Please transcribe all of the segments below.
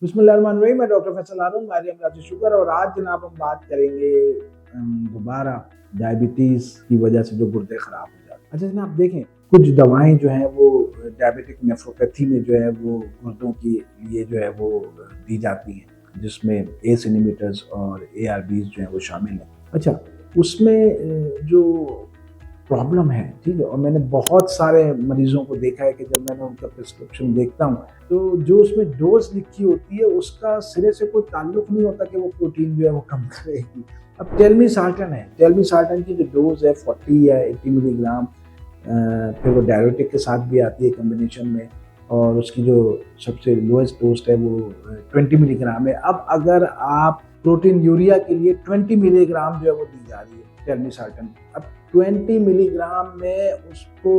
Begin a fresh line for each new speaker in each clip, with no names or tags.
बिस्मिल्लाहिर्रहमानिर्रहीम। मैं डॉक्टर फैसल हारून, मारियम राजी शुगर, और आज जनाब हम बात करेंगे दोबारा डायबिटीज़ की वजह से जो गुर्दे ख़राब हो जाते हैं। अच्छा जनाब देखें, कुछ दवाएं जो हैं वो डायबिटिक नेफ्रोपैथी में जो है वो गुर्दों के लिए जो है वो दी जाती हैं, जिसमें एस इनहिबिटर्स और ARBs जो हैं वो शामिल हैं। अच्छा, उसमें जो प्रॉब्लम है, ठीक है, और मैंने बहुत सारे मरीजों को देखा है कि जब मैंने उनका प्रिस्क्रिप्शन देखता हूँ तो जो उसमें डोज लिखी होती है उसका सिरे से कोई ताल्लुक नहीं होता कि वो प्रोटीन जो है वो कम करेगी। अब टेलमिसार्टन है, टेलमिसार्टन की जो डोज है 40 या 80 मिलीग्राम, फिर वो डायबिटिक के साथ भी आती है कम्बिनेशन में, और उसकी जो सबसे लोएस्ट डोज है वो 20 मिलीग्राम है। अब अगर आप प्रोटीन यूरिया के लिए 20 मिलीग्राम जो है वो दी जा रही है टेलमिसार्टन, अब 20 मिलीग्राम में उसको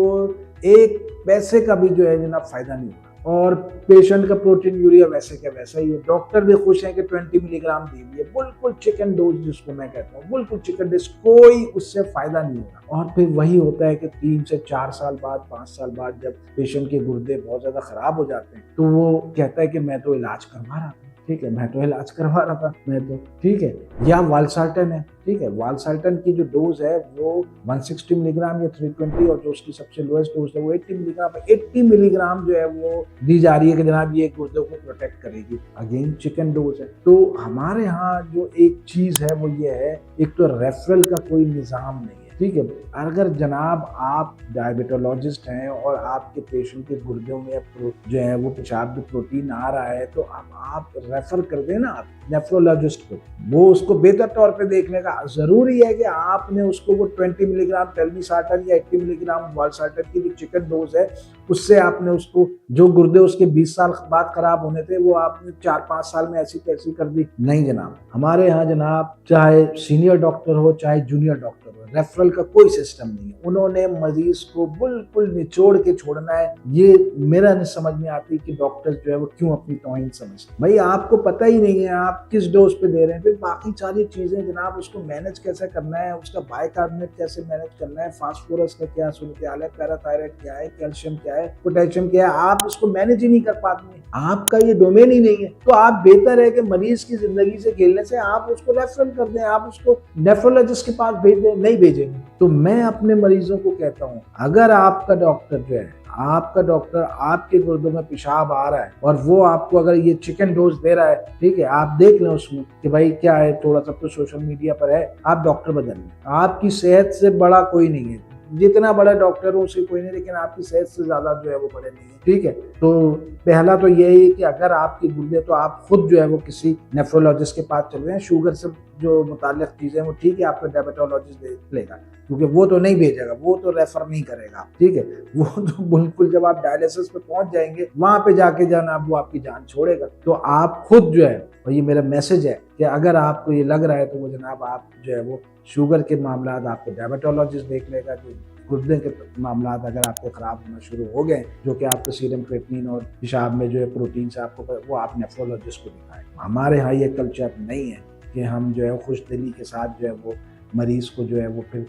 एक पैसे का भी जो है जनाब फायदा नहीं होगा, और पेशेंट का प्रोटीन यूरिया वैसे का वैसा ही है। डॉक्टर भी खुश हैं कि 20 मिलीग्राम दी हुई है, बिल्कुल चिकन डोज जिसको मैं कहता हूँ, बिल्कुल चिकन डोज, कोई उससे फायदा नहीं होगा। और फिर वही होता है कि 3 से 4 साल बाद, 5 साल बाद जब पेशेंट के गुर्दे बहुत ज्यादा खराब हो जाते हैं तो वो कहता है कि मैं तो इलाज करवा रहा था, ठीक है, मैं तो इलाज करवा रहा था, मैं तो ठीक है। या वालसार्टन है, ठीक है, वालसार्टन की जो डोज है वो 160 मिलीग्राम या 320, और जो उसकी सबसे लोएस्ट डोज है वो 80 मिलीग्राम है। 80 मिलीग्राम जो है वो दी जा रही है कि जनाब ये गुर्दों को प्रोटेक्ट करेगी। अगेन चिकन डोज है। तो हमारे यहाँ जो एक चीज है वो ये है, एक तो रेफरल का कोई निज़ाम नहीं है, ठीक है। अगर जनाब आप डायबिटोलॉजिस्ट हैं और आपके पेशेंट के गुर्दों में जो है वो पेशाब में प्रोटीन आ रहा है तो आप रेफर कर दें ना आप नेफ्रोलॉजिस्ट को, वो उसको बेहतर तौर पे देखने का। जरूरी है कि आपने उसको वो 20 मिलीग्राम टेलमिसार्टन या 80 मिलीग्राम वालसार्टन की जो चिकन डोज है उससे आपने उसको, जो गुर्दे उसके 20 साल बाद खराब होने थे वो आपने 4-5 साल में ऐसी तैसी कर दी। नहीं जनाब, हमारे यहाँ जनाब चाहे सीनियर डॉक्टर हो चाहे जूनियर डॉक्टर हो, रेफरल का कोई सिस्टम नहीं है। उन्होंने मरीज को बिल्कुल निचोड़ के छोड़ना है। ये मेरा नहीं समझ में आती कि डॉक्टर्स जो है वो क्यों अपनी तौहीन समझते। भाई आपको पता ही नहीं है आप किस डोज पे दे रहे हैं, फिर बाकी सारी चीजें जनाब उसको मैनेज कैसे करना है, उसका बाइकार्बोनेट कैसे मैनेज करना है, फास्फोरस का क्या सूरत-ए-हाल है, पैराथायराइड क्या है, कैल्शियम क्या है, पोटेशियम क्या है, आप उसको मैनेज ही नहीं कर पाते हैं, आपका ये डोमेन ही नहीं है। तो आप बेहतर है कि मरीज की जिंदगी से खेलने से आप उसको रेफरल कर दें, आप उसको नेफ्रोलॉजिस्ट के पास भेज दें। नहीं भेजेंगे तो मैं अपने मरीजों को कहता हूं, अगर आपका डॉक्टर जो है, आपका डॉक्टर आपके गुर्दों में पेशाब आ रहा है और वो आपको अगर ये चिकन डोज दे रहा है, ठीक है, आप देख लें उसमें कि भाई क्या है, थोड़ा सा तो सोशल मीडिया पर है, आप डॉक्टर बदल लें। आपकी सेहत से बड़ा कोई नहीं है, जितना बड़ा डॉक्टर हो उसे कोई नहीं, लेकिन आपकी सेहत से ज्यादा जो है वो बड़े नहीं है, ठीक है। तो पहला तो यही है कि अगर आपके गुर्दे, तो आप खुद जो है वो किसी नेफ्रोलॉजिस्ट के पास चले जाएं। शुगर से जो मुताल्लिक चीजें वो ठीक है आपका डायबिटोलॉजिस्ट देख लेगा, क्योंकि वो तो नहीं भेजेगा, वो तो रेफर नहीं करेगा, ठीक है। वो तो बिल्कुल जब आप डायलिसिस पे पहुंच जाएंगे वहां पे जाके जनाब वो आपकी जान छोड़ेगा। तो आप खुद जो है, और ये मेरा मैसेज है कि अगर आपको ये लग रहा है तो वो जनाब आप जो है वो शुगर के मामला आपको डायबिटोलॉजिस्ट देख लेगा। जो गुर्दे के मामला अगर आपके खराब होना शुरू हो गए, जो कि आपके सीरम क्रेटिनिन और पेशाब में जो है प्रोटीन से आपको, वो आप नेफ्रोलॉजिस्ट को दिखाएं। हमारे यहाँ ये कल्चर नहीं है कि हम जो है खुश दिली के साथ जो है वो मरीज को जो है वो फिर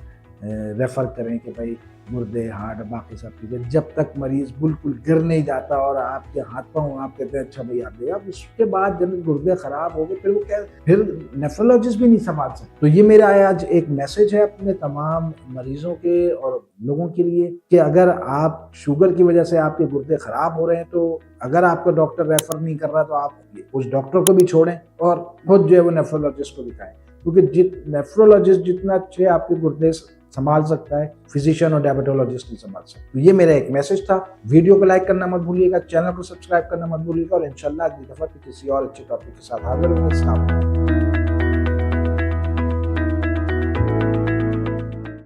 रेफर करें कि भाई गुर्दे, हार्ट, बाकी सब चीज़ें, जब तक मरीज बिल्कुल गिर नहीं जाता और आपके हाथ पाँव आप कहते हैं अच्छा भाई आप दे, अब उसके बाद जब गुर्दे खराब हो गए फिर वो क्या, फिर नेफ्रोलॉजिस्ट भी नहीं संभाल सकते। तो ये मेरा आज एक मैसेज है अपने तमाम मरीजों के और लोगों के लिए कि अगर आप शुगर की वजह से आपके गुर्दे खराब हो रहे हैं, तो अगर आपका डॉक्टर रेफर नहीं कर रहा तो आप उस डॉक्टर को भी छोड़ें और खुद जो है वो नेफ्रोलॉजिस्ट को दिखाएं, क्योंकि नेफ्रोलॉजिस्ट जितना अच्छे आपके गुर्दे संभाल सकता है, फिजिशियन और डायबिटोलॉजिस्ट नहीं संभाल सकता। तो ये मेरा एक मैसेज था। वीडियो को लाइक करना मत भूलिएगा, चैनल को सब्सक्राइब करना मत भूलिएगा, और इंशाल्लाह अगली दफा किसी और अच्छे टॉपिक के साथ हाजिर होंगे। अस्सलाम वालेकुम।